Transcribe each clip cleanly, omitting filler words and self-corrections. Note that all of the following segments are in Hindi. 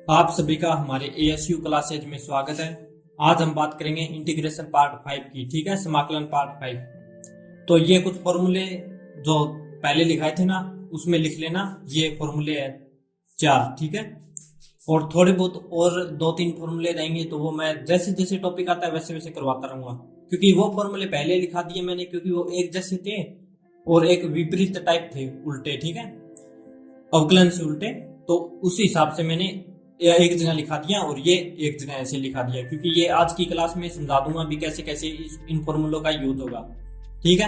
आप सभी का हमारे एएसयू क्लासेज में स्वागत है। आज हम बात करेंगे इंटीग्रेशन पार्ट 5 की। ठीक है, समाकलन पार्ट 5। तो ये कुछ फॉर्मूले जो पहले लिखाए थे ना, उसमें लिख लेना। ये फॉर्मूले है 4। ठीक है, और थोड़े बहुत और 2-3 फॉर्मूले रहेंगे, तो वो मैं जैसे जैसे टॉपिक आता है वैसे वैसे करवाता रहूंगा, क्योंकि वो फॉर्मूले पहले लिखा दिए मैंने, क्योंकि वो एक जैसे थे और एक विपरीत टाइप थे, उल्टे। ठीक है, अवकलन से उल्टे। तो उसी हिसाब से मैंने एक जगह लिखा दिया और ये एक जगह ऐसे लिखा दिया, क्योंकि ये आज की क्लास में समझा दूंगा भी कैसे कैसे इन फॉर्मूलों का यूज होगा। ठीक है,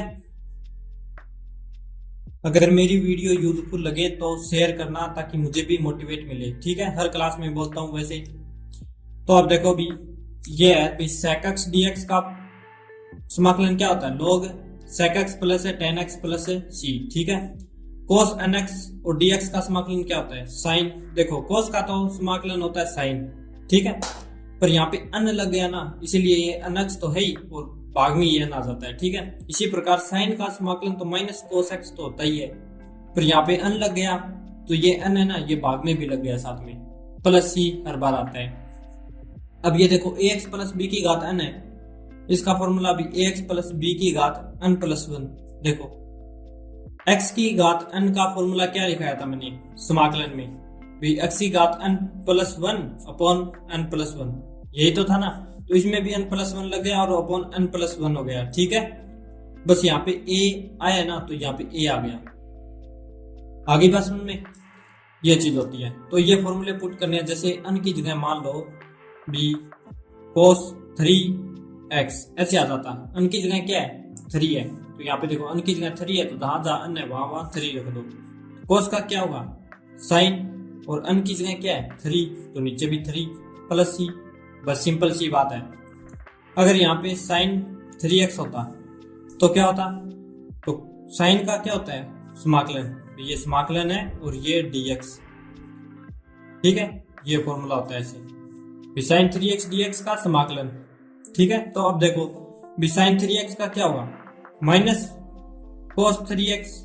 अगर मेरी वीडियो यूजफुल लगे तो शेयर करना, ताकि मुझे भी मोटिवेट मिले। ठीक है, हर क्लास में बोलता हूँ वैसे। तो अब देखो भी, ये है भी sec x dx का समाकलन क्या होता है, log sec x प्लस है tan x प्लस है c। ठीक है, cos nx और dx का समाकलन क्या होता है, साइन। देखो cos का तो समाकलन होता है साइन। ठीक है, पर यहाँ पे n लग गया ना, इसीलिए ये nx तो है ही और भाग में ये n आ जाता है। ठीक है, इसी प्रकार साइन का समाकलन तो माइनस cos x तो होता ही है, पर यहाँ पे n लग गया तो ये n है ना, ये भाग में भी लग गया साथ में, प्लस c हर बार आता है। अब ये देखो ax प्लस b की घात n है, इसका फॉर्मूला भी ax प्लस b की घात n प्लस 1। देखो x की घात n का फॉर्मूला क्या लिखाया था मैंने समाकलन में, भी x की घात n plus 1 upon n plus 1, यही तो था ना। तो इसमें भी n प्लस 1 लग गया और अपॉन n प्लस 1 हो गया। ठीक है, बस यहाँ पे a आया ना, तो यहाँ पे a आ गया। आगे बात समझ में, ये चीज होती है। तो ये फॉर्मूले पुट करने हैं, जैसे n की जगह मान लो भी cos 3x, ऐसे आ जाता। n की जगह क्या है, 3 है, तो यहाँ पे देखो n की जगह 3 है, तो जहाँ n है वहां 3 रख दो। cos का क्या होगा, साइन, और n की जगह क्या है 3, तो नीचे भी 3 प्लस c। बस सिंपल सी बात है। अगर यहाँ पे साइन 3x होता तो क्या होता, तो साइन का क्या होता है समाकलन, ये समाकलन है और ये dx। ठीक है, ये फॉर्मूला होता है ऐसे, साइन 3x dx का समाकलन। ठीक है, तो अब देखो भी साइन 3x का क्या होगा, माइनस cos 3x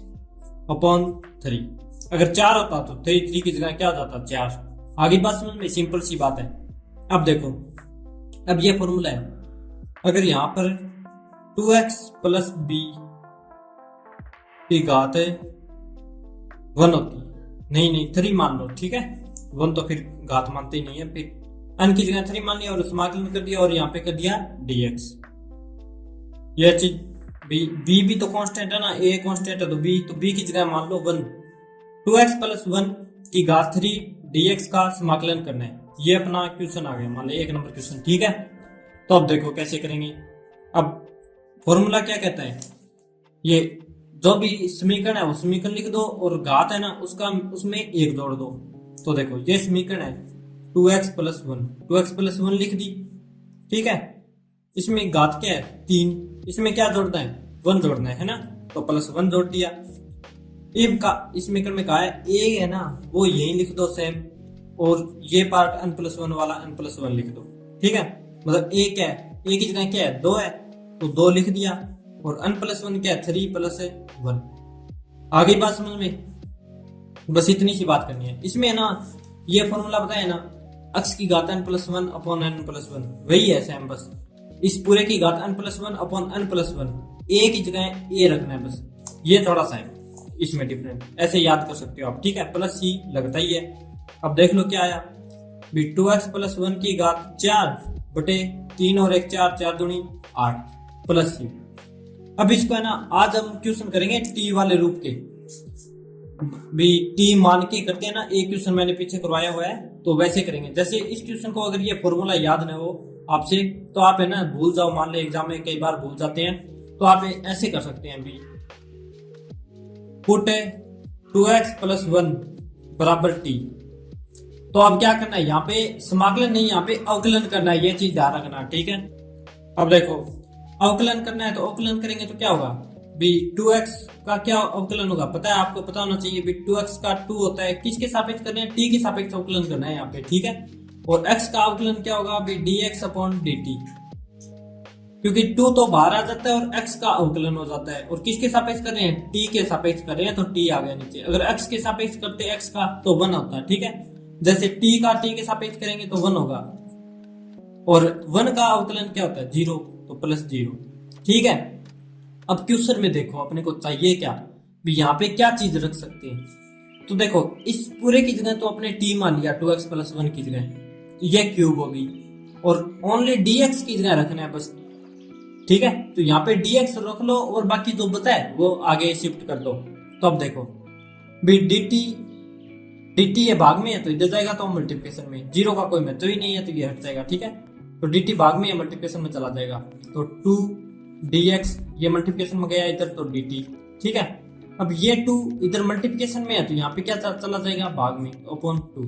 अपॉन 3। अगर 4 होता तो 3 की जगह क्या हो जाता, 4। आगे बात समझ में, सिंपल सी बात है। अब देखो, अब ये फॉर्मूला है, अगर यहां पर 2x प्लस b की घात 1 होती, नहीं 3 मान लो। ठीक है, 1 तो फिर घात मानते ही नहीं है, फिर n की जगह 3 मान लिया और समाकलन कर दिया और यहाँ पे कर दिया dx। यह चीज b भी तो कांस्टेंट है ना, a कांस्टेंट है तो b की जगह मान लो 1। 2x प्लस 1 की घात 3 dx का समाकलन करना है, ये अपना क्वेश्चन आ गया, मान लो 1 नंबर क्वेश्चन। ठीक है, तो अब देखो कैसे करेंगे। अब फॉर्मूला क्या कहता है, ये जो भी समीकरण है वो समीकरण लिख दो और घात है ना उसका उसमें 1 जोड़ दो। तो देखो ये समीकरण है 2x प्लस 1, 2x प्लस 1 लिख दी। ठीक है, इसमें घात क्या है 3, इसमें क्या जोड़ना है 1 जोड़ना है ना, तो प्लस 1 जोड़ दिया। इस समीकरण में कहा है a है ना, वो यही लिख दो सेम, और ये पार्ट n प्लस 1 वाला n प्लस 1 लिख दो। ठीक है, मतलब a क्या है, a की जगह क्या है 2 है, तो 2 लिख दिया, और n प्लस 1 क्या है 3 प्लस 1। आगे बात समझ में, बस इतनी सी बात करनी है। इसमें है ना ये फॉर्मूला बताया ना, x की घात n plus 1 upon n plus 1, वही है सेम, बस इस पूरे की घात n plus 1 upon n plus 1, a की जगह a रखना है, बस ये थोड़ा सा है इसमें डिफरेंट, ऐसे याद कर सकते हो आप। ठीक है, प्लस c लगता ही है। अब देख लो क्या आया, भी 2x प्लस 1 की घात 4 बटे 3 और 1 4, 4 दूनी 8 प्लस c। अब इसको है ना आज हम क्वेश्चन करेंगे t वाले रूप के, भी t मान के करते हैं ना, एक क्वेश्चन मैंने पीछे करवाया हुआ है, तो वैसे करेंगे। जैसे इस क्वेश्चन को अगर ये फॉर्मूला याद ना हो आपसे, तो आप है ना भूल जाओ, मान लो एग्जाम में कई बार भूल जाते हैं, तो आप ऐसे कर सकते हैं भी, पुट 2x प्लस 1 बराबर t। तो अब क्या करना है, यहाँ पे समाकलन नहीं, यहाँ पे अवकलन करना है, ये चीज ध्यान रखना। ठीक है, अब देखो अवकलन करना है, तो अवकलन करेंगे तो क्या होगा भी 2x का क्या अवकलन होगा, पता है आपको, पता होना चाहिए भी 2x का 2 होता है, किसके सापेक्ष करना है, t के सापेक्ष अवकलन करना है यहाँ पे। ठीक है, और x का अवकलन क्या होगा भी dx अपॉन dt, क्योंकि 2 तो बाहर आ जाता है और x का अवकलन हो जाता है, और किसके सापेक्ष कर रहे हैं, t के सापेक्ष कर रहे हैं, तो t आ गया नीचे। अगर x के सापेक्ष करते x का तो 1 होता है। ठीक है, जैसे टी का टी के सापेक्ष करेंगे तो 1 होगा, और 1 का अवकलन क्या होता है 0, तो +0। ठीक है, अब क्वेश्चन में देखो अपने को चाहिए क्या, भी यहाँ पे क्या चीज रख सकते हैं। तो देखो इस पूरे की जगह तो अपने टी मान लिया 2x + 1 की जगह, तो ये क्यूब होगी, और ओनली dx की जगह रखना है बस। ठीक है, तो यहाँ पे dx रख लो और बाकी जो बचा है वो आगे शिफ्ट कर दो। तो अब देखो भी dt ये भाग में है तो इधर जाएगा तो मल्टीप्लिकेशन में, 0 का कोई महत्व ही नहीं है तो ये हट जाएगा। ठीक है, तो dt भाग में मल्टीप्लिकेशन में चला जाएगा, तो 2dx ये मल्टीप्लिकेशन में गया इधर, तो dt। ठीक है, अब ये 2 इधर मल्टीप्लिकेशन में है तो यहाँ पे क्या चला जाएगा भाग में, अपॉन 2,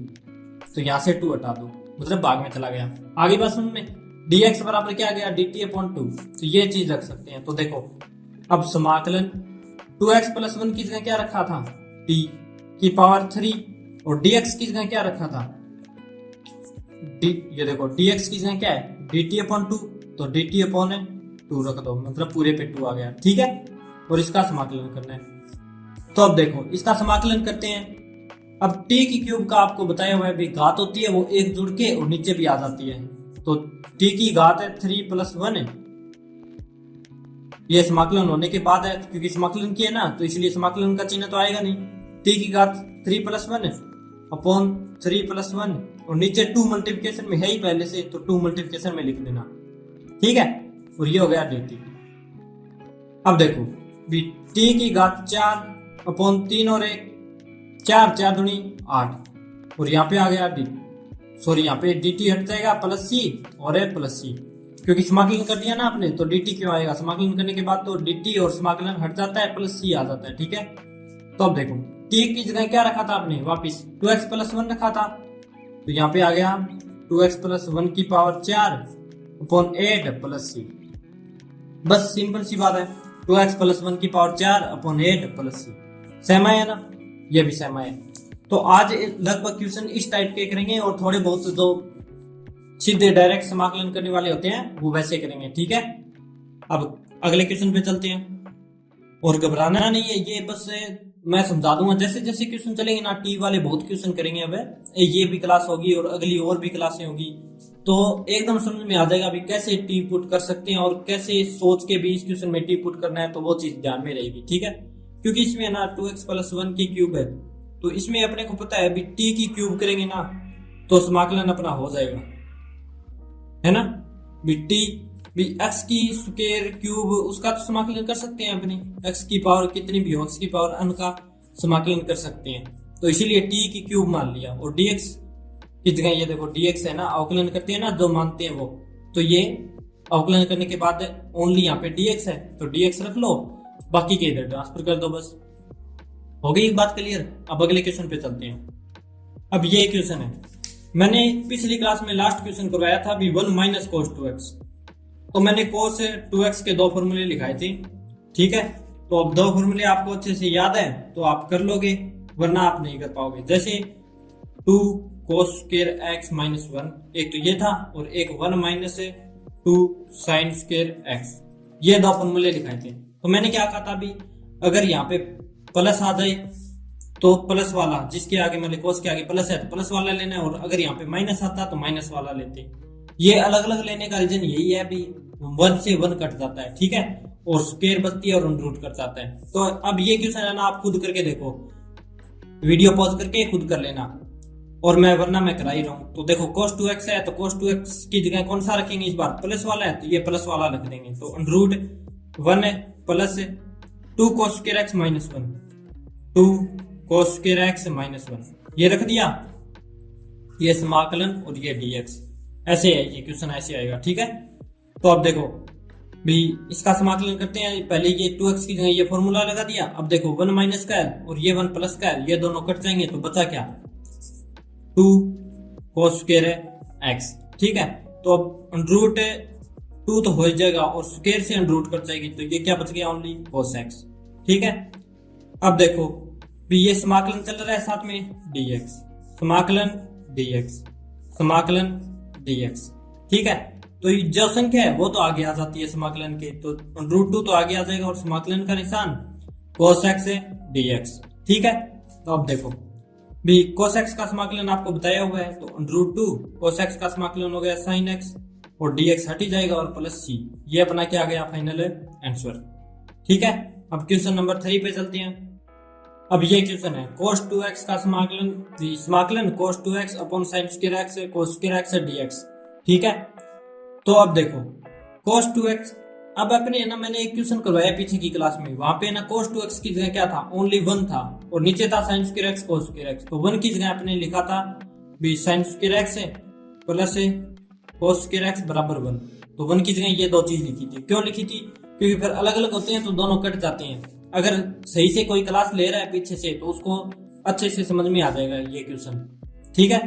तो यहाँ से 2 हटा दो, मतलब भाग में चला गया। आगे बात समझ में, dx बराबर क्या आ गया dt/2, तो ये चीज रख सकते हैं। तो देखो अब समाकलन 2x + 1 की जगह क्या रखा था t की पावर 3, और dx की जगह क्या रखा था ये देखो dx की जगह क्या है dt/2, तो dt/2 रख दो, मतलब पूरे पे 2 आ गया। ठीक है, और इसका समाकलन करना है। तो अब देखो इसका समाकलन करते हैं। अब t की क्यूब का आपको बताया हुआ है भी घात होती है वो एक जुड़ के और नीचे भी आ जाती है, तो t की घात है 3 + 1 है, ये समाकलन होने के बाद है, क्योंकि समाकलन किया ना तो इसलिए समाकलन का चिन्ह तो आएगा नहीं। t की घात 3 + 1 अपॉन 3 + 1, और नीचे 2 मल्टीप्लिकेशन में है ही पहले से, तो 2 मल्टीप्लिकेशन में लिख देना। ठीक है, और ये हो गया dt। अब देखो भी t की घात 4 अपॉन 3 और 1, 4 4 दूनी 8, और यहाँ पे आ गया dt, सॉरी यहाँ पे dt हट जाएगा +c और है +c, क्योंकि समाकलन कर दिया ना आपने, तो dt क्यों आएगा, समाकलन करने के बाद तो dt और समाकलन हट जाता है, +c आ जाता है। ठीक है, तो अब देखो t की जगह क्या रखा था आपने, वापिस 2x + 1 रखा था, तो यहाँ पे आ गया 2x + 1 की पावर 4 अपॉन 8 +c, बस सिंपल सी बात है, 2x + 1 की पावर 4 अपॉन 8 +c, सहमा है ना, ये भी सहमा है। तो आज लगभग क्वेश्चन इस टाइप के करेंगे, और थोड़े बहुत जो सीधे डायरेक्ट समाकलन करने वाले होते हैं वो वैसे करेंगे। ठीक है, अब अगले क्वेश्चन पे चलते हैं, और घबराना नहीं है, ये बस मैं समझा दूंगा जैसे जैसे क्वेश्चन चलेंगे ना, टी वाले बहुत क्वेश्चन करेंगे। अब ये भी क्लास होगी और अगली और भी क्लासें होगी, तो एकदम समझ में आ जाएगा अभी कैसे टी पुट कर सकते हैं, और कैसे सोच के भी इस क्वेश्चन में टी पुट करना है, तो वो चीज ध्यान में रहेगी। ठीक है, क्योंकि इसमें ना 2x + 1 की क्यूब है, तो इसमें अपने को पता है अभी टी की क्यूब करेंगे ना तो समाकलन अपना हो जाएगा, है ना, भी x की स्क्वायर क्यूब उसका तो समाकलन कर सकते हैं अपनी, x की पावर कितनी भी हो, x की पावर n का समाकलन कर सकते हैं, तो इसीलिए t की क्यूब मान लिया। और dx की जगह ये देखो dx है ना, अवकलन करते हैं ना जो मानते हैं वो, तो ये अवकलन करने के बाद ओनली यहाँ पे dx है, तो dx रख लो, बाकी के इधर ट्रांसफर कर दो, बस हो गई बात क्लियर। अब अगले क्वेश्चन पे चलते हैं। अब ये क्वेश्चन है, मैंने पिछली क्लास में लास्ट क्वेश्चन करवाया था भी 1 - cos 2x, तो मैंने cos 2x के 2 फॉर्मूले लिखाए थे। ठीक है, तो अब 2 फॉर्मूले आपको अच्छे से याद है तो आप कर लोगे, वरना आप नहीं कर पाओगे। जैसे 2 cos square x - 1, एक तो ये था, और एक 1 - 2 sin square x, ये 2 फॉर्मूले लिखाए थे। तो मैंने क्या कहा था, भी अगर यहाँ पे प्लस आ जाए तो प्लस वाला, जिसके आगे मतलब कोस के आगे प्लस है तो प्लस वाला लेना है, और अगर यहाँ पे माइनस आता तो माइनस वाला लेते। ये अलग अलग लेने का रीजन यही है, भी 1 से 1 कट जाता है। ठीक है, और स्क्वायर बचती है और रूट कट जाता है। तो अब ये क्वेश्चन है ना, आप खुद करके देखो, वीडियो पॉज करके खुद कर लेना, और मैं वरना मैं करा ही रहा हूँ। तो देखो cos 2x है, तो cos 2x की जगह कौन सा रखेंगे, इस बार प्लस वाला है तो ये प्लस वाला रख देंगे, तो √1 plus 2 cos square x - 1, 2 cos square x - 1, ये रख दिया, ये समाकलन और ये dx, ऐसे है ये क्वेश्चन, ऐसे आएगा। ठीक है, तो अब देखो भी इसका समाकलन करते हैं। पहले ये 2x की जगह ये फॉर्मूला लगा दिया। अब देखो 1 - स्क्वायर और ये 1 + स्क्वायर, ये दोनों कट जाएंगे, तो बचा क्या 2 cos square x। ठीक है, तो अब √2 तो हो जाएगा, और स्क्वायर से √ कट जाएगी, तो ये क्या बच गया ओनली cos x। ठीक है, अब देखो भी ये समाकलन चल रहा है, साथ में dx, समाकलन dx, समाकलन dx। ठीक है, तो ये जो संख्या है वो तो आगे आ जाती है समाकलन के, तो √2 तो आगे आ जाएगा, और समाकलन का निशान cos x है dx। ठीक है, तो अब देखो भी cos x का समाकलन आपको बताया हुआ है, तो √2 cos x का समाकलन हो गया sin x और dx हट ही जाएगा और प्लस c। ये अपना क्या आ गया फाइनल आंसर। ठीक है, अब क्वेश्चन नंबर 3 पे चलते हैं। अब ये क्वेश्चन है cos 2x का समाकलन cos 2x upon sin square x cos square x dx। ठीक है, तो अब देखो cos 2x, अब अपने है ना मैंने एक क्वेश्चन करवाया पीछे की क्लास में, वहां पे ना cos 2x की जगह क्या था, ओनली 1 था और नीचे था sin square x cos square x। तो 1 की जगह अपने लिखा था भी sin स्क्वायर x है प्लस cos स्क्वायर x बराबर 1। तो 1 की जगह ये दो चीज लिखी थी। क्यों लिखी थी, क्योंकि फिर अलग अलग होते हैं तो दोनों कट जाते हैं। अगर सही से कोई क्लास ले रहा है पीछे से तो उसको अच्छे से समझ में आ जाएगा ये क्वेश्चन। ठीक है,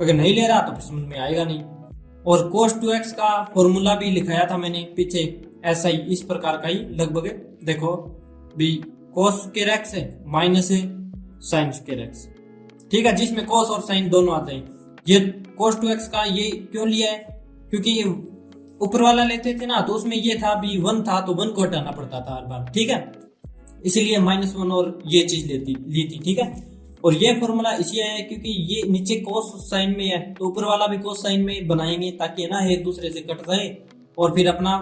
अगर नहीं ले रहा तो फिर समझ में आएगा नहीं। और cos 2x का फॉर्मूला भी लिखाया था मैंने पीछे, ऐसा ही इस प्रकार का ही लगभग। देखो भी cos स्क्वायर x है माइनस sin स्क्वायर x। ठीक है, जिसमें cos और sin दोनों आते हैं। ये cos 2x का ये क्यों लिया है, क्योंकि ऊपर वाला लेते थे ना तो उसमें ये था भी 1 था तो 1 को हटाना पड़ता था हर बार। ठीक है, इसीलिए -1 और ये चीज ली थी। ठीक है, और ये फॉर्मूला इसलिए है क्योंकि ये नीचे cos साइन में है तो ऊपर वाला भी cos साइन में बनाएंगे ताकि ना एक दूसरे से कट जाए और फिर अपना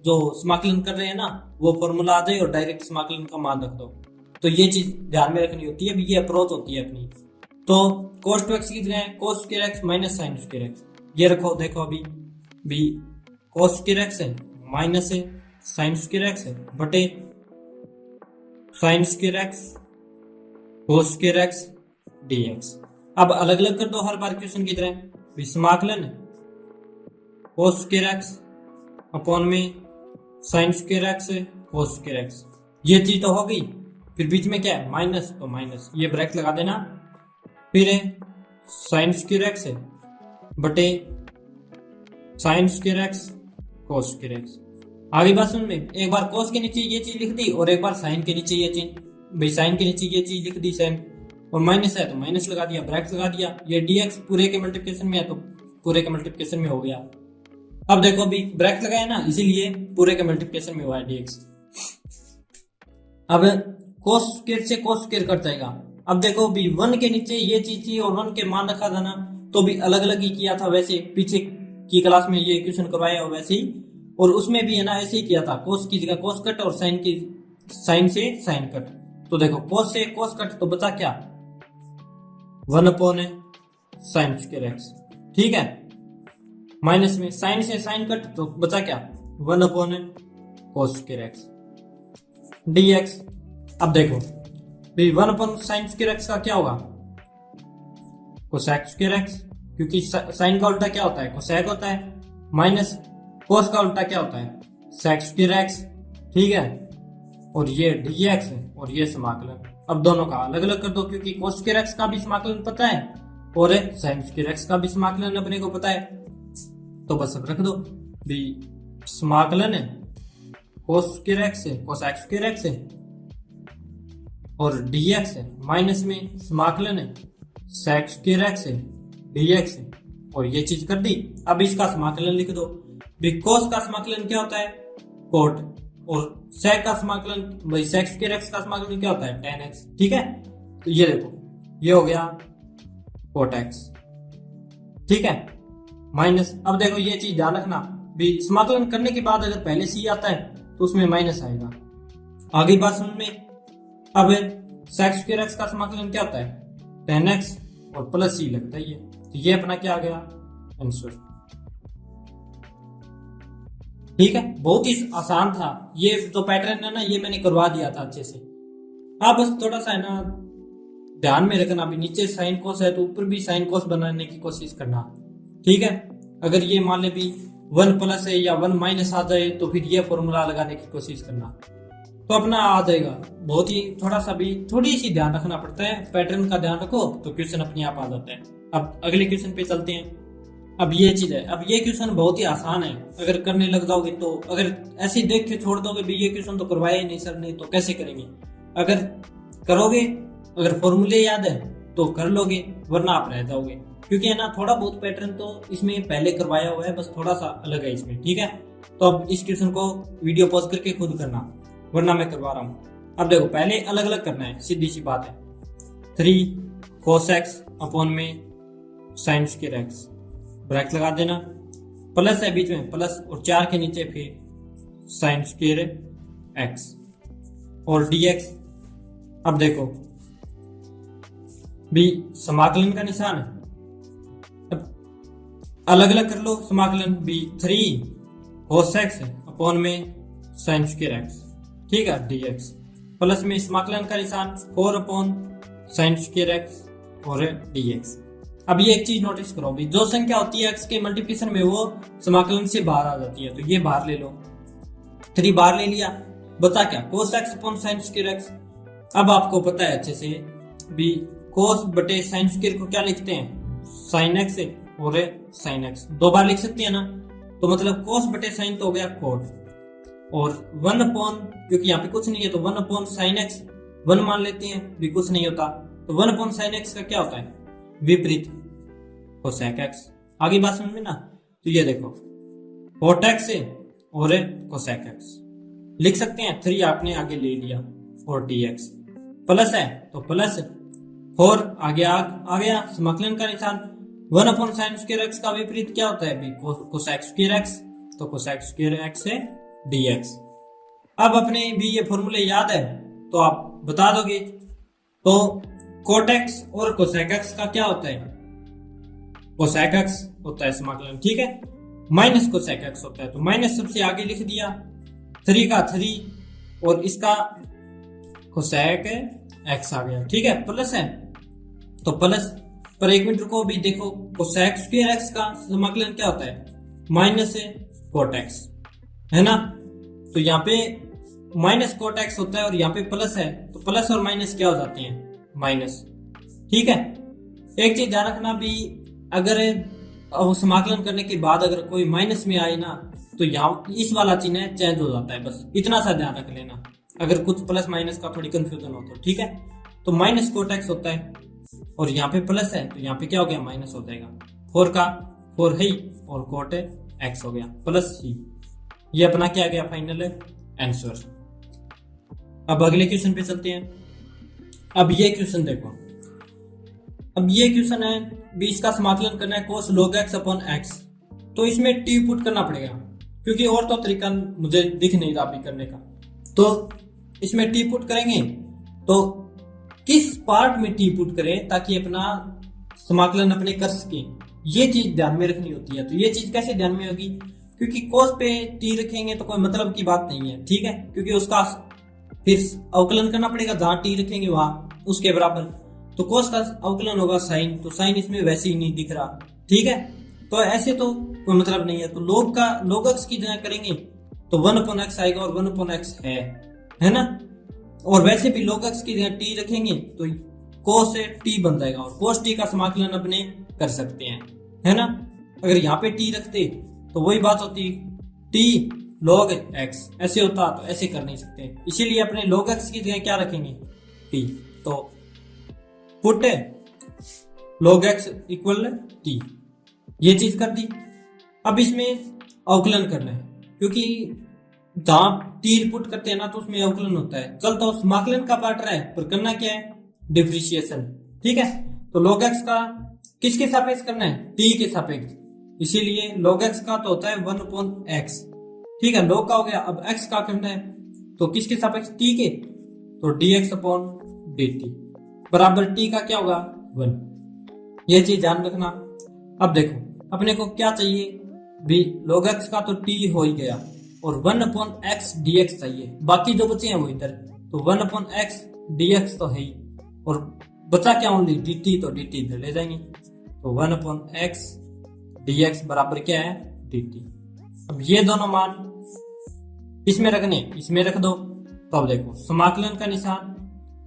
जो समाकलन कर रहे हैं ना वो फॉर्मूला आ जाए और डायरेक्ट समाकलन का मान रख दो। तो ये चीज ध्यान में रखनी होती है, ये अप्रोच होती है अपनी। तो cos 2x की जगह cos square x minus sin square x ये रखो। देखो अभी भी cos स्क्वायर x है माइनस sin स्क्वायर x है बटे sin square x cos square x dx। अब अलग अलग कर दो हर बार क्वेश्चन की तरह। समाकलन cos स्क्वायर x अपॉन में sin square x cos square x, ये चीज तो हो गई। फिर बीच में क्या है माइनस, तो माइनस ये ब्रैकेट लगा देना। फिर sin स्क्वायर x बटे sin square x cos square x। आगे बात समझ में, एक बार cos के नीचे ये चीज लिख दी और एक बार sin के नीचे ये चीज, भाई sin के नीचे ये चीज लिख दी sin, और माइनस है तो माइनस लगा दिया, ब्रैकेट लगा दिया। ये dx पूरे के मल्टीप्लिकेशन में है तो पूरे के मल्टीप्लिकेशन में हो गया। अब देखो अभी ब्रैकेट लगाया ना इसीलिए पूरे के मल्टीप्लिकेशन में हुआ है dx। अब cos स्क्वायर से cos स्क्वायर कट जाएगा। अब देखो भी 1 के नीचे ये चीज थी और 1 के मान रखा था ना तो भी अलग अलग ही किया था, वैसे पीछे की क्लास में ये क्वेश्चन करवाया और वैसे ही, और उसमें भी है ना ऐसे ही किया था, cos की जगह cos कट और sin की sin से sin कट। तो देखो cos से cos कट तो बचा क्या 1 अपॉन sin स्क्वायर x। ठीक है, माइनस में sin से sin कट तो बचा क्या 1 upon cos square x dx। अब देखो 1 अपॉन sin स्क्वायर x का क्या होगा cosec स्क्वायर x, क्योंकि sin का उल्टा क्या होता है cosec होता है, माइनस cos का उल्टा क्या होता है sec स्क्वायर x। ठीक है, और ये dx है और ये समाकलन। अब दोनों का अलग अलग कर दो क्योंकि cos स्क्वायर x का भी समाकलन पता है और sin स्क्वायर x का भी समाकलन अपने को पता है। तो बस अब रख दो भी समाकलन है cos स्क्वायर x है cosec स्क्वायर x है और dx है, माइनस में समाकलन है sec स्क्वायर x है dx है, और ये चीज कर दी। अब इसका समाकलन लिख दो। cos का समाकलन क्या होता है cot, और sec का समाकलन भाई sec स्क्वायर x का समाकलन क्या होता है tan x। ठीक है, तो ये देखो ये हो गया cot x। ठीक है, माइनस। अब देखो ये चीज ध्यान रखना भी समाकलन करने के बाद अगर पहले c आता है तो उसमें माइनस आएगा। आगे बात समझ में। अब sec स्क्वायर x का समाकलन क्या होता है tan x और प्लस c लगता है ये, तो ये अपना क्या आ गया आंसर। ठीक है, बहुत ही आसान था ये जो पैटर्न है ना, ये मैंने करवा दिया था अच्छे से। आप बस थोड़ा सा है ना ध्यान में रखना भी नीचे साइन कोस है तो ऊपर भी साइन कोस बनाने की कोशिश करना। ठीक है, अगर ये मान ले भी 1 प्लस है या 1 माइनस आ जाए तो फिर ये फॉर्मूला लगाने की कोशिश करना तो अपना आ जाएगा। बहुत ही थोड़ा सा भी थोड़ी सी ध्यान रखना पड़ता है, पैटर्न का ध्यान रखो तो क्वेश्चन अपने आप आ जाता है। अब अगले क्वेश्चन पे चलते हैं। अब ये चीज है, अब ये क्वेश्चन बहुत ही आसान है अगर करने लग जाओगे तो। अगर ऐसे देख के छोड़ दोगे भी ये क्वेश्चन तो करवाया ही नहीं सर ने तो कैसे करेंगे। अगर करोगे, अगर फॉर्मूले याद है तो कर लोगे, वरना आप रह जाओगे। क्योंकि है ना थोड़ा बहुत पैटर्न तो इसमें पहले करवाया हुआ है, बस थोड़ा सा अलग है इसमें। ठीक है, तो अब इस क्वेश्चन को वीडियो पॉज करके खुद करना, वरना मैं करवा रहा हूँ। अब देखो पहले अलग अलग करना है, सीधी सी बात है। 3 cos x अपॉन में sin स्क्वायर x, ब्रैकेट लगा देना, प्लस है बीच में प्लस और 4 के नीचे फिर sin स्क्वायर x और dx। अब देखो भी समाकलन का निशान है, अब अलग अलग कर लो समाकलन, भी 3 cos x अपॉन में sin स्क्वायर x, ठीक है, dx प्लस में समाकलन का निशान 4 अपॉन sin स्क्वायर x और dx। अब ये एक चीज नोटिस करो भी, जो संख्या होती है x के मल्टीप्लिकेशन में वो समाकलन से बाहर आ जाती है, तो ये बाहर ले लो, 3 बाहर ले लिया, बचा क्या cos x upon sin square x। अब आपको पता है अच्छे से भी cos बटे sin स्क्वायर को क्या लिखते हैं, sin x और sin x 2 बार लिख सकते हैं ना, तो मतलब cos बटे sin तो हो गया cot, और 1 अपॉन, क्योंकि यहाँ पे कुछ नहीं है तो 1 अपॉन sin x 1 मान लेते हैं, भी कुछ नहीं होता, तो 1 अपॉन sin x का क्या होता है, विपरीत cosec x। आगे बात समझ में ना, तो ये देखो cot x और cosec x लिख सकते हैं, 3 आपने आगे ले लिया और dx प्लस है तो प्लस 4 आगे आ गया, समाकलन का निशान 1 अपॉन sin स्क्वायर x का विपरीत क्या होता है भी cosec स्क्वायर x, तो cosec स्क्वायर x है dx। अब अपने भी ये फॉर्मूले याद है तो आप बता दोगे, तो cot x और cosec x का क्या होता है, cosec x होता है समाकलन, ठीक है, माइनस cosec x होता है, तो माइनस सबसे आगे लिख दिया, 3 का 3 और इसका cosec x आ गया, ठीक है, प्लस है तो प्लस, पर 1 मिनट रुको भी, देखो cosec स्क्वायर x का समाकलन क्या होता है, माइनस cot x है ना, तो यहाँ पे माइनस cot x होता है और यहाँ पे प्लस है, तो प्लस और माइनस क्या हो जाते हैं, माइनस, ठीक है। एक चीज ध्यान रखना भी, अगर समाकलन करने के बाद अगर कोई माइनस में आए ना, तो यहाँ इस वाला चिन्ह चेंज हो जाता है, बस इतना सा ध्यान रख लेना, अगर कुछ प्लस माइनस का थोड़ी कंफ्यूजन हो तो, ठीक है। तो माइनस cot x होता है और यहाँ पे प्लस है, तो यहाँ पे क्या हो गया, माइनस हो जाएगा, 4 का 4 है और cot x हो गया प्लस ही, ये अपना क्या गया फाइनल आंसर। अब अगले क्वेश्चन पे चलते हैं। अब ये क्वेश्चन देखो, अब ये क्वेश्चन है 20 का समाकलन करना है cos log x upon x, तो इसमें t पुट करना पड़ेगा, क्योंकि और तो तरीका मुझे दिख नहीं रहा अभी करने का, तो इसमें t पुट करेंगे, तो किस पार्ट में t पुट करें ताकि अपना समाकलन अपने कर सके, ये चीज ध्यान में रखनी होती है। तो ये चीज कैसे ध्यान में होगी, क्योंकि cos पे t रखेंगे तो कोई मतलब की बात नहीं है, ठीक है, क्योंकि उसका फिर अवकलन करना पड़ेगा, जहां t रखेंगे वहां उसके बराबर, तो cos का अवकलन होगा sin, तो sin इसमें वैसे ही नहीं दिख रहा, ठीक है, तो ऐसे तो कोई मतलब नहीं है, तो log x की जगह करेंगे तो 1 अपॉन x आएगा और 1 अपॉन x है ना, और वैसे भी log x की जगह t रखेंगे तो cos से t बन जाएगा, और cos t का समाकलन अपने कर सकते हैं, है ना। अगर यहाँ पे t रखते तो वही बात होती, t log x ऐसे होता, तो ऐसे कर नहीं सकते, इसीलिए अपने log x की जगह क्या रखेंगे, t, तो put log x equal t, ये चीज कर दी। अब इसमें अवकलन करना है, क्योंकि जहां t पुट करते हैं ना तो उसमें अवकलन होता है, चल तो समाकलन का पार्ट रहा है, पर करना क्या है, डिफरेंशिएशन, ठीक है। तो log x का किसके सापेक्ष करना है, t के सापेक्ष, इसीलिए log x का तो होता है 1 अपॉन x, ठीक है, log का हो गया। अब x का करना है तो किसके सापेक्ष, t के, तो dx अपॉन dt बराबर t का क्या होगा, 1, ये चीज ध्यान रखना। अब देखो अपने को क्या चाहिए भी, log x का तो t हो ही गया और 1 अपॉन x dx चाहिए, बाकी जो बचे हैं वो इधर, तो 1 अपॉन x dx तो है ही, और बचा क्या ओनली dt, तो dt इधर ले जाएंगे, तो 1 अपॉन x dx बराबर क्या है, dt। अब ये दोनों मान इसमें रखने, इसमें रख दो, तो अब देखो समाकलन का निशान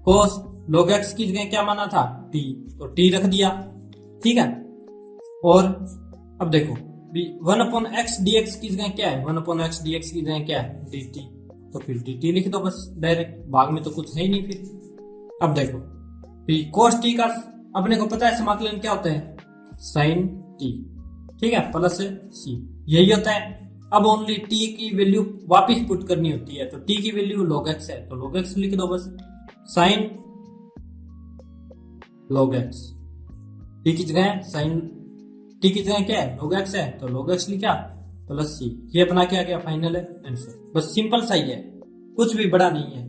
cos log x की जगह क्या माना था, t, तो t रख दिया, ठीक है। और अब देखो 1 अपॉन x dx की जगह क्या है, 1 अपॉन x dx की जगह क्या है, dt, तो फिर dt लिख दो बस डायरेक्ट, भाग में तो कुछ है ही नहीं फिर। अब देखो cos t का अपने को पता है समाकलन क्या होता है, sin t, ठीक है, प्लस c, यही होता है। अब ओनली t की वैल्यू वापस पुट करनी होती है, तो t की वैल्यू log x है, तो log x लिख दो बस, sin log x, टी की जगह साइन, टी की जगह क्या है log x है तो log x लिखा प्लस सी, ये अपना क्या गया फाइनल है आंसर। बस सिंपल सा ही है, कुछ भी बड़ा नहीं है,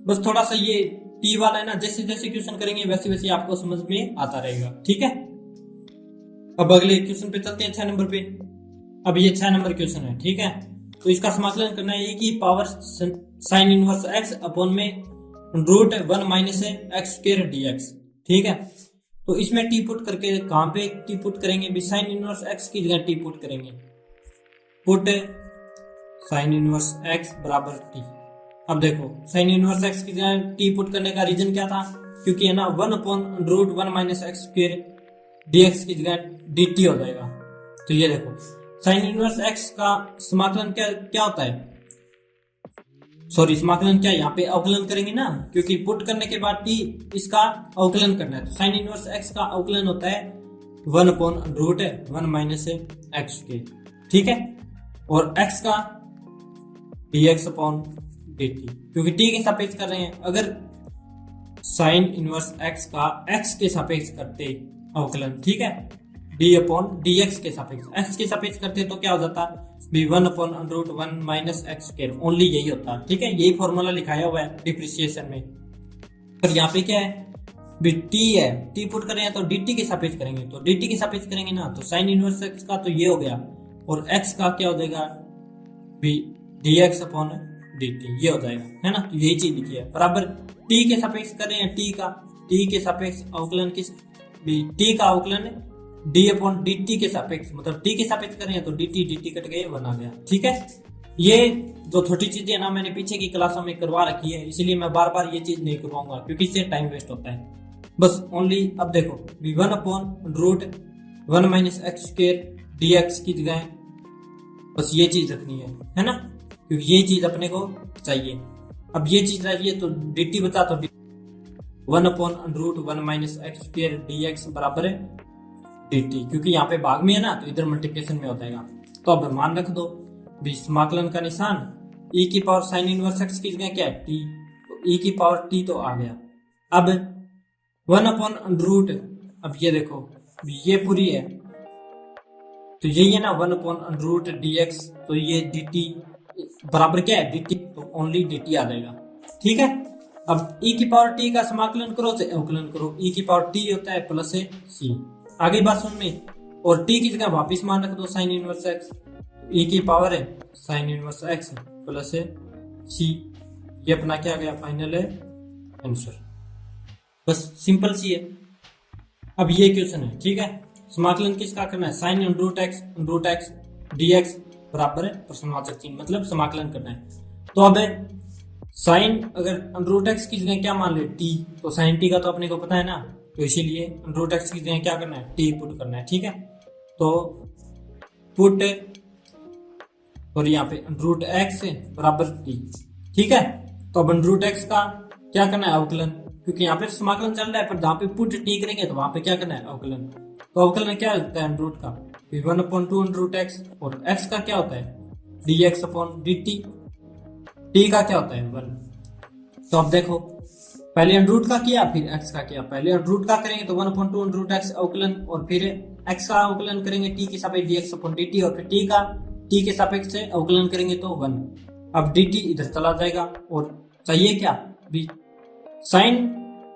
बस थोड़ा सा ये टी वाला है ना, जैसे जैसे क्वेश्चन करेंगे वैसे वैसे आपको समझ में आता रहेगा, ठीक है। अब अगले क्वेश्चन पे चलते हैं 6 नंबर पे। अब ये 6 नंबर क्वेश्चन है, ठीक है। तो इसका समाकलन करना है, कि power sine inverse x upon में root 1 minus x square dx, ठीक है। तो इसमें टी पुट करके कहां पे टी पुट करेंगे भी, साइन इनवर्स एक्स की जगह टी पुट करेंगे, पुट साइन इनवर्स एक्स बराबर टी। अब देखो साइन इनवर्स एक्स की जगह टी पुट करने का रीजन क्या था, क्योंकि है ना 1 upon root 1 minus x square dx की जगह dt हो जाएगा। तो ये देखो साइन इनवर्स एक्स का समाकलन क्या क्या होता है, सॉरी समाकलन क्या, यहाँ पे अवकलन करेंगे ना, क्योंकि पुट करने के बाद टी इसका अवकलन करना है। तो साइन इनवर्स एक्स का अवकलन होता है 1 upon root 1 minus x square, ठीक है। और x का dx अपॉन dt, क्योंकि t के सापेक्ष कर रहे हैं। अगर साइन इनवर्स x का x के सापेक्ष करते अवकलन, ठीक है, d अपॉन dx के सापेक्ष, x के सापेक्ष करते तो क्या हो जाता भी 1 upon root 1 minus x square, only यही होता, ठीक है। यही फॉर्मूला लिखाया हुआ है डिप्रिसिएशन में। पर यहाँ पे क्या है भी t है, t पुट कर रहे हैं तो dt के सापेक्ष करेंगे, तो dt के सापेक्ष करेंगे ना, तो साइन इनवर्स x का तो ये हो गया, और x का क्या हो जाएगा भी dx अपॉन dt, ये हो जाएगा, है ना। तो यही चीज लिखी है, बराबर t के सापेक्ष कर रहे हैं, t के सापेक्ष अवकलन किस भी, t का अवकलन d अपॉन dt के सापेक्ष, मतलब t के सापेक्ष कर रहे हैं तो dt कट गए 1 आ गया, ठीक है। ये जो छोटी चीजें ना मैंने पीछे की क्लासों में करवा रखी है, इसलिए मैं बार बार ये चीज नहीं करवाऊंगा, क्योंकि इससे टाइम वेस्ट होता है। बस ओनली अब देखो भी 1 upon root 1 minus x square dx की जगह बस ये चीज रखनी है ना, क्योंकि ये चीज अपने को चाहिए। अब ये चीज चाहिए तो dt बचा, तो 1 upon root 1 minus x square dx बराबर है dt, क्योंकि यहाँ पे भाग में है ना, तो इधर मल्टीप्लिकेशन में हो जाएगा। तो अब मान रख दो भी समाकलन का निशान e की पावर साइन इनवर्स x की जगह क्या है t, तो e की पावर t तो आ गया। अब 1 अपॉन रूट, अब ये देखो ये पूरी है तो यही है ना 1 अपॉन रूट dx, तो ये dt बराबर क्या है dt, तो ओनली dt आ जाएगा, ठीक है। अब e की पावर t का समाकलन करो से अवकलन करो, e की पावर t होता है प्लस c, आगे बात सुन में, और t की जगह वापिस मान रख दो साइन इनवर्स x, e की पावर है sign inverse x plus c, ये अपना क्या गया फाइनल है आंसर। बस सिंपल सी है। अब ये क्वेश्चन है, ठीक है, समाकलन किसका करना है, साइन रूट एक्स dx बराबर है प्रश्नवाचक चिन्ह, मतलब समाकलन करना है। तो अब साइन अगर रूट एक्स की जगह क्या मान ले t, तो साइन t का तो अपने को पता है ना, तो इसीलिए रूट एक्स की जगह क्या करना है t पुट करना है, ठीक है। तो पुट और यहाँ पे रूट एक्स बराबर t, ठीक है। तो अब रूट एक्स का क्या करना है अवकलन, क्योंकि यहाँ पे समाकलन चल रहा है, पर जहाँ पे पुट t करेंगे तो वहां पे क्या करना है अवकलन। तो अवकलन क्या होता है रूट का 1 अपॉन 2 रूट एक्स, और x का क्या होता है dx अपॉन dt, t का क्या होता है 1। तो अब देखो पहले रूट का किया फिर x का किया, पहले रूट का करेंगे तो 1 अपॉन 2 रूट एक्स अवकलन, और फिर x का अवकलन करेंगे t के सापेक्ष dx अपॉन dt, और फिर t के सापेक्ष से अवकलन करेंगे तो 1। अब dt इधर चला जाएगा, और चाहिए क्या भी साइन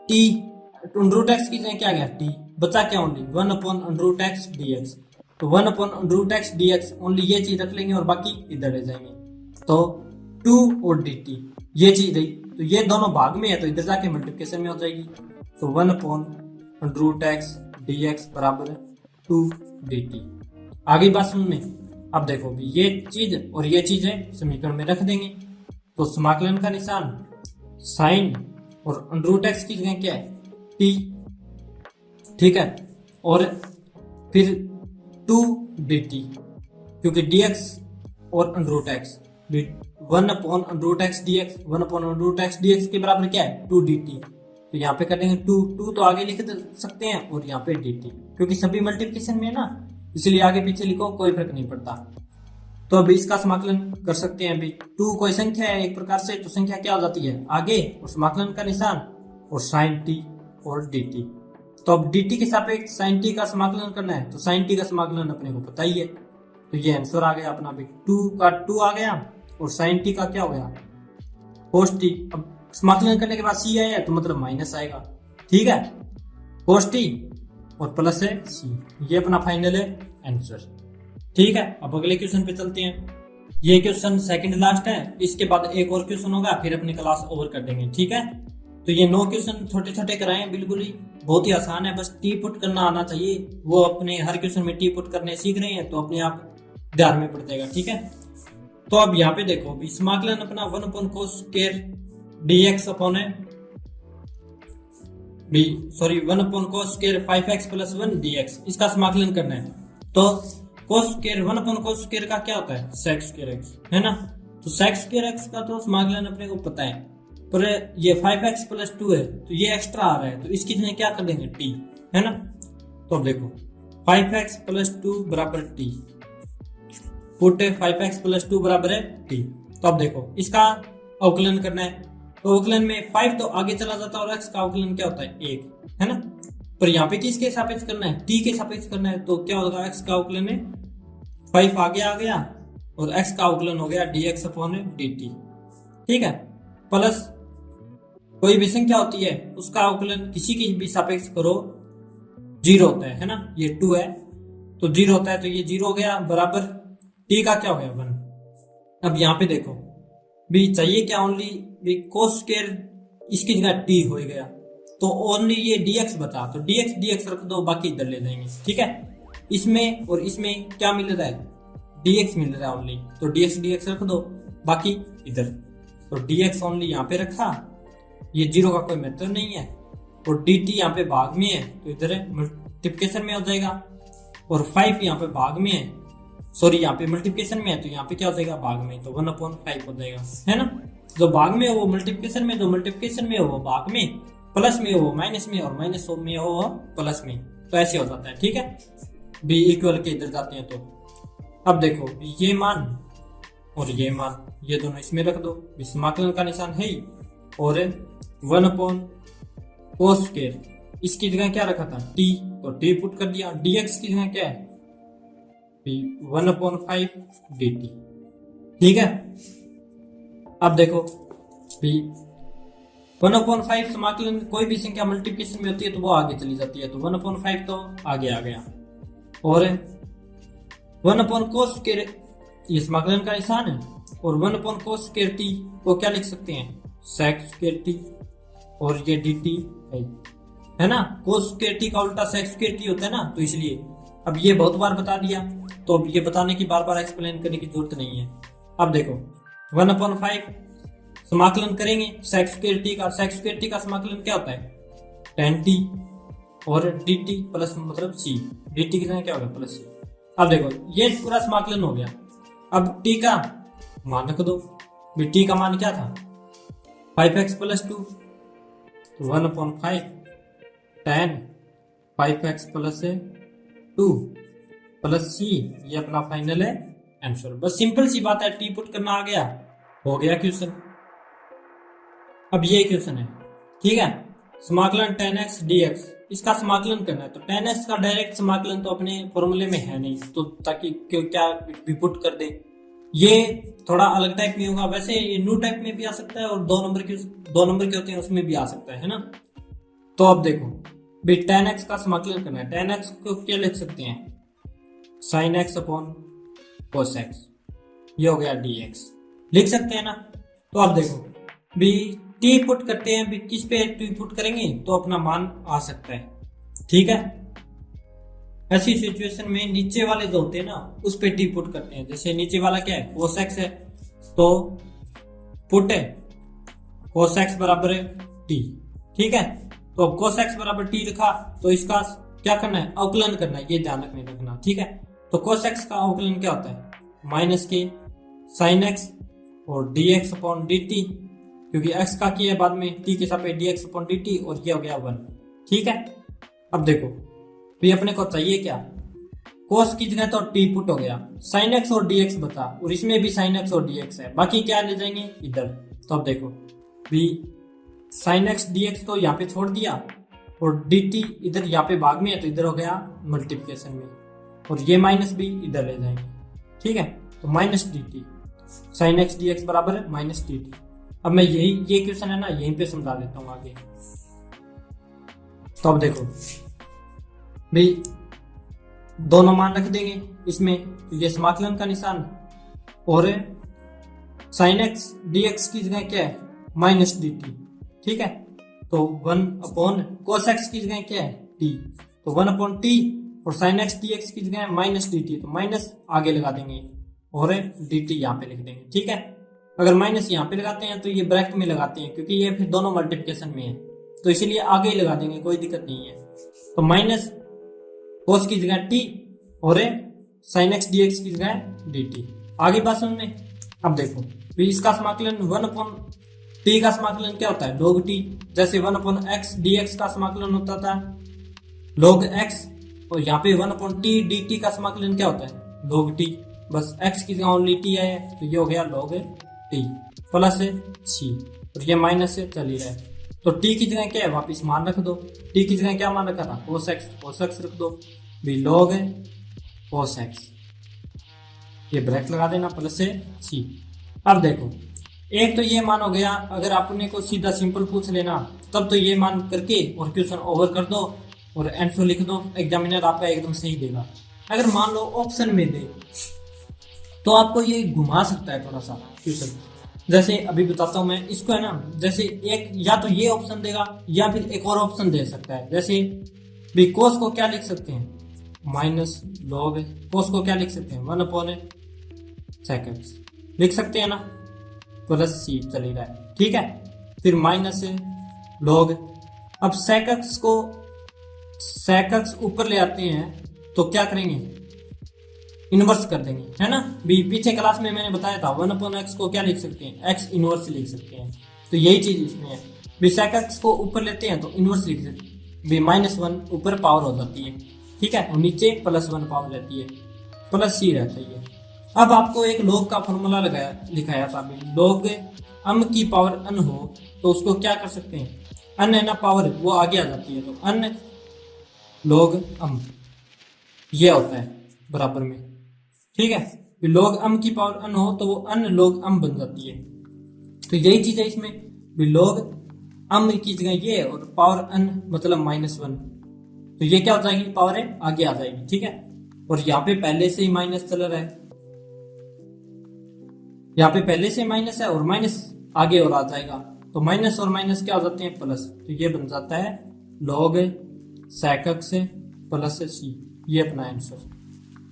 t रूट एक्स की जगह क्या गया t, बचा क्या only 1 upon root x dx, तो 1 upon root x dx only ये चीज रख लेंगे और बाकी इधर रह जाएंगे, तो 2 और dt ये चीज रही, तो ये दोनों भाग में है तो इधर जाके मल्टीप्लिकेशन में हो जाएगी, तो 1 अपॉन रूट एक्स dx बराबर 2 dt। आगे बात सुनने, अब देखो भी ये चीज और ये चीज है समीकरण में रख देंगे, तो समाकलन का निशान साइन और रूट एक्स की जगह क्या है t, ठीक है, और फिर 2 dt, क्योंकि dx और root x 1 upon root x dx 1 upon root x dx के बराबर क्या है 2 dt, तो यहाँ पे करेंगे 2 तो आगे लिख सकते हैं, और यहाँ पे dt, क्योंकि सभी मल्टीप्लिकेशन में है ना, इसलिए आगे पीछे लिखो कोई फर्क नहीं पड़ता। तो अब इसका समाकलन कर सकते हैं अभी, 2 कोई संख्या है एक प्रकार से, तो संख्या क्या हो जाती है आगे, और समाकलन का निशान और साइन t और dt, तो अब dt के सापेक्ष sin t का समाकलन करना है, तो sin t का समाकलन अपने को पता ही है, तो ये आंसर आ गया अपना भी 2 का 2 आ गया और sin t का क्या हो गया cos t। अब समाकलन करने के बाद c आया तो मतलब माइनस आएगा, ठीक है, cos t और प्लस है c, ये अपना फाइनल है आंसर, ठीक है। अब अगले क्वेश्चन पे चलते हैं। ये क्वेश्चन सेकंड लास्ट है, इसके बाद एक और क्वेश्चन होगा, फिर अपनी क्लास ओवर कर देंगे, ठीक है। तो ये 9 क्वेश्चन छोटे छोटे कराए हैं, बिल्कुल ही बहुत ही आसान है, बस टी पुट करना आना चाहिए। वो अपने हर क्वेश्चन में टी पुट करने सीख रहे हैं तो अपने आप ध्यान में पड़ जाएगा, ठीक है। तो अब यहाँ पे देखो भी समाकलन अपना 1/cos स्क्वायर dx अपॉन है 1/cos स्क्वायर 5x + 1 dx, इसका समाकलन करना है। तो cos स्क्वायर 1/cos स्क्वायर का क्या होता है sec स्क्वायर x, है ना। तो sec स्क्वायर x का तो समाकलन अपने को पता है, पर ये 5x + 2 है तो ये एक्स्ट्रा आ रहा है, तो इसकी जगह क्या कर देंगे t, है ना। तो अब देखो 5x + 2 बराबर t, पुट 5x + 2 बराबर है t। तो अब देखो इसका अवकलन करना है, तो अवकलन में 5 तो आगे चला जाता है और x का अवकलन क्या होता है 1, है ना। पर यहाँ पे किसके सापेक्ष करना है, t के सापेक्ष करना है, तो क्या होगा x का अवकलन है 5 आगे आ गया और x का अवकलन हो गया dx अपॉन dt, ठीक है। प्लस कोई भी संख्या होती है उसका अवकलन किसी की भी सापेक्ष करो 0 होता है ना, ये 2 है तो 0 होता है, तो ये 0 हो गया बराबर t का क्या हो गया 1। अब यहाँ पे देखो भी चाहिए क्या ओनली भी cos स्क्वायर, इसकी जगह t हो गया तो ओनली ये dx बता, तो dx रख दो, बाकी इधर ले जाएंगे, ठीक है। इसमें और इसमें क्या मिल रहा है dx मिल रहा है ओनली, तो dx रख दो, बाकी इधर, तो dx ओनली यहाँ पे रखा, ये 0 का कोई मतलब नहीं है, और dt यहाँ पे भाग में है तो इधर मल्टीप्लिकेशन में हो जाएगा, और 5 यहाँ पे भाग में है, सॉरी यहाँ पे मल्टीप्लिकेशन में है तो यहाँ पे क्या हो जाएगा भाग में, तो 1/5 हो जाएगा, है ना। जो भाग में हो वो मल्टीप्लिकेशन में, जो मल्टीप्लिकेशन में हो वो भाग में, प्लस में हो वो माइनस में, और माइनस में हो वो प्लस में, तो ऐसे हो जाता है, ठीक है। बी इक्वल के इधर जाते हैं तो अब देखो ये मान और ये मान, ये दोनों इसमें रख दो, समाकलन का निशान है ही, और 1/cos स्क्वायर इसकी जगह क्या रखा था t, तो t पुट कर दिया, dx की जगह क्या है 1/5 dt, ठीक है। अब देखो 1/5 समाकलन कोई भी संख्या मल्टीप्लिकेशन में होती है तो वो आगे चली जाती है, तो 1/5 तो आगे आ गया, और 1/cos स्क्वायर ये समाकलन का निशान है, और 1/cos स्क्वायर t को क्या लिख सकते हैं sec स्क्वायर t, और ये dt है ना, cos स्क्वायर t का उल्टा sec स्क्वायर t होता है ना, तो इसलिए अब ये बहुत बार बता दिया, तो अब ये बताने की बार बार एक्सप्लेन करने की जरूरत नहीं है। अब देखो 1/5 समाकलन करेंगे sec स्क्वायर t का, sec स्क्वायर t का समाकलन क्या होता है tan t, और dt प्लस मतलब c, dt की जगह क्या होगा प्लस c। अब देखो ये पूरा समाकलन हो गया, अब t का मान रख दो, t का मान क्या था 5x + 2, 1/5 tan 5x + 2 plus c, ये अपना फाइनल है आंसर। बस सिंपल सी बात है, टी पुट करना आ गया, हो गया क्वेश्चन। अब ये क्वेश्चन है, ठीक है, समाकलन tan x dx, इसका समाकलन करना है, तो tan x का डायरेक्ट समाकलन तो अपने फॉर्मूले में है नहीं, तो ताकि क्या भी पुट कर दे, ये थोड़ा अलग टाइप में होगा, वैसे ये न्यू टाइप में भी आ सकता है, और 2 नंबर के होते हैं उसमें भी आ सकता है ना। तो अब देखो भी tan x का समाकलन करना है, tan x को क्या लिख सकते हैं sin x upon cos x, ये हो गया dx, लिख सकते हैं ना। तो अब देखो भी t पुट करते हैं, भी किस पे t पुट करेंगे तो अपना मान आ सकता है, ठीक है। ऐसी सिचुएशन में नीचे वाले जो होते हैं ना उस पे t पुट करते हैं, जैसे नीचे वाला क्या है cos x है, तो पुट है cos x बराबर है t, ठीक है। तो अब cos x बराबर t लिखा, तो इसका क्या करना है अवकलन करना है, ये ध्यान रखना, ठीक है। तो cos x का अवकलन क्या होता है माइनस के sin x और dx अपॉन dt, क्योंकि x का किया बाद में t के साथ dx अपॉन dt, और ये हो गया 1, ठीक है। अब देखो भी अपने को चाहिए क्या cos की जगह तो t पुट हो गया, sin x और dx बता, और इसमें भी sin x और dx है, बाकी क्या ले जाएंगे इधर। तो अब देखो भी sin x dx तो यहाँ पे छोड़ दिया, और dt इधर यहाँ पे भाग में है तो इधर हो गया मल्टीप्लिकेशन में, और ये माइनस भी इधर ले जाएंगे, ठीक है। तो minus dt sin x dx बराबर है माइनस dt। अब मैं ये क्वेश्चन है ना यहीं पे समझा देता हूँ आगे। तो अब देखो भाई दोनों मान रख देंगे इसमें, तो ये समाकलन का निशान, और sin x dx की जगह क्या है माइनस dt, ठीक है। तो 1 cos x की जगह क्या है t, तो 1 t, और sin x dx की जगह माइनस dt, तो माइनस आगे लगा देंगे और dt यहाँ पे लिख देंगे, ठीक है। अगर माइनस यहाँ पे लगाते हैं तो ये ब्रैकेट में लगाते हैं क्योंकि ये फिर दोनों मल्टीप्लिकेशन में है, तो इसीलिए आगे ही लगा देंगे, कोई दिक्कत नहीं है। तो माइनस cos की जगह t और sin x dx की जगह dt। आगे बात समझ में। अब देखो इसका समाकलन 1/t का समाकलन क्या होता है log t, जैसे 1/x dx का समाकलन होता था log x, और यहाँ पे 1/t dt का समाकलन क्या होता है log t, बस x की जगह ओनली t है तो ये हो गया log t प्लस c, और ये माइनस से चल ही रहा है। तो t की जगह क्या है वापिस मान रख दो, t की जगह क्या मान रखा था cos x रख दो, भी log cos x, ये ब्रैकेट लगा देना प्लस से c। अब देखो एक तो ये मान हो गया, अगर आपने को सीधा सिंपल पूछ लेना तब तो ये मान करके और क्वेश्चन ओवर कर दो और आंसर लिख दो, एग्जामिनर आपका एकदम सही देगा। अगर मान लो ऑप्शन में दे तो आपको ये घुमा सकता है थोड़ा सा क्वेश्चन, जैसे अभी बताता हूं मैं इसको है ना, जैसे एक या तो ये ऑप्शन देगा या फिर एक और ऑप्शन दे सकता है। जैसे भी कोस को क्या लिख सकते हैं माइनस लॉग, कोस को क्या लिख सकते हैं 1/sec लिख सकते हैं ना, प्लस सी चल ही रहा है, ठीक है। फिर माइनस लॉग, अब सेकक्स को सेकक्स ऊपर ले आते हैं तो क्या करेंगे इनवर्स कर देंगे, है ना। भी पीछे क्लास में मैंने बताया था 1/x को क्या लिख सकते हैं x इनवर्स लिख सकते हैं, तो यही चीज इसमें है। भी सेकक्स को ऊपर लेते हैं तो इनवर्स लिख सकते हैं, भी -1 ऊपर पावर हो जाती है, ठीक है, और नीचे +1 पावर रहती है, प्लस सी रहता है। अब आपको एक log का फॉर्मूला लिखाया था, log अम की पावर अन हो तो उसको क्या कर सकते हैं, अन है ना पावर वो आगे आ जाती है, तो अन log अम ये होता है बराबर में, ठीक है। log अम की पावर अन हो तो वो अन log अम बन जाती है, तो यही चीज है इसमें भी log अम की जगह ये और पावर अन मतलब -1, तो ये क्या हो जाएगी पावर है आगे आ जाएगी, ठीक है। और यहाँ पे पहले से ही माइनस चल रहा है, यहाँ पे पहले से माइनस है और माइनस आगे और आ जाएगा, तो माइनस और माइनस क्या हो जाते हैं प्लस, तो ये बन जाता है log sec x plus c, ये अपना आंसर।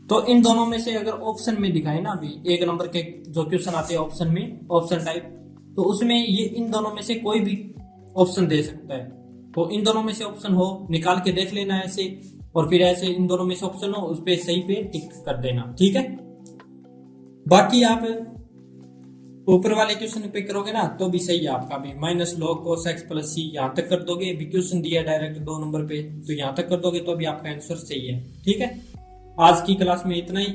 तो इन दोनों में से अगर ऑप्शन में दिखाए ना अभी एक नंबर के जो क्वेश्चन आते हैं ऑप्शन में ऑप्शन टाइप, तो उसमें ये इन दोनों में से कोई भी ऑप्शन दे सकता है, तो इन दोनों में से ऑप्शन हो निकाल के देख लेना ऐसे, और फिर ऐसे इन दोनों में से ऑप्शन हो उस पे सही पे टिक कर देना, ठीक है। बाकी आप ऊपर वाले क्वेश्चन पे करोगे ना तो भी सही है आपका भी, -log cos x प्लस सी यहाँ तक कर दोगे, भी क्वेश्चन दिया डायरेक्ट 2 नंबर पे तो यहाँ तक कर दोगे तो भी आपका आंसर सही है, ठीक है। आज की क्लास में इतना ही,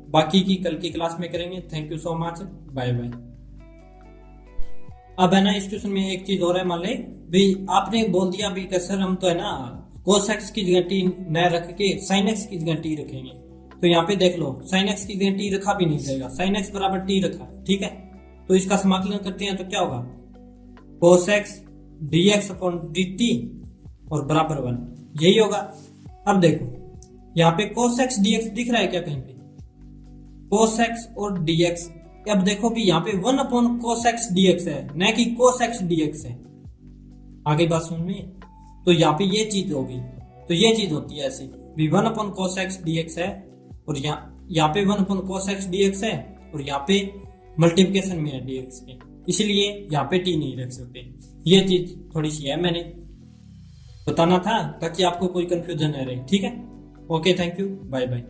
बाकी की कल की क्लास में करेंगे। Thank you so much, bye bye. अब है ना इस क्वेश्चन में एक चीज और है, मान ले भाई आपने बोल दिया भी सर हम तो है ना cos x की जगह t न रख के sin x की जगह t रखेंगे, तो यहाँ पे देख लो sin x की जगह t रखा भी नहीं जाएगा, sin x बराबर t रखा, ठीक है। तो इसका समाकलन करते हैं तो क्या होगा cos x dx/dt और बराबर 1, यही होगा। अब देखो यहाँ पे cos x dx दिख रहा है क्या कहीं पे, cos x और dx, अब देखो भी यहाँ पे 1/cos x dx है न कि cos x dx है, आगे बात सुन में। तो यहाँ पे ये चीज होगी, तो ये चीज होती है ऐसे भी 1/cos x dx है, और यहाँ पे 1/cos x dx है, और यहाँ पे मल्टीप्लिकेशन में है dx के, इसलिए यहाँ पे t नहीं रख सकते। ये चीज थोड़ी सी है, मैंने बताना था ताकि आपको कोई कंफ्यूजन न रहे, ठीक है। Okay, thank you, bye bye.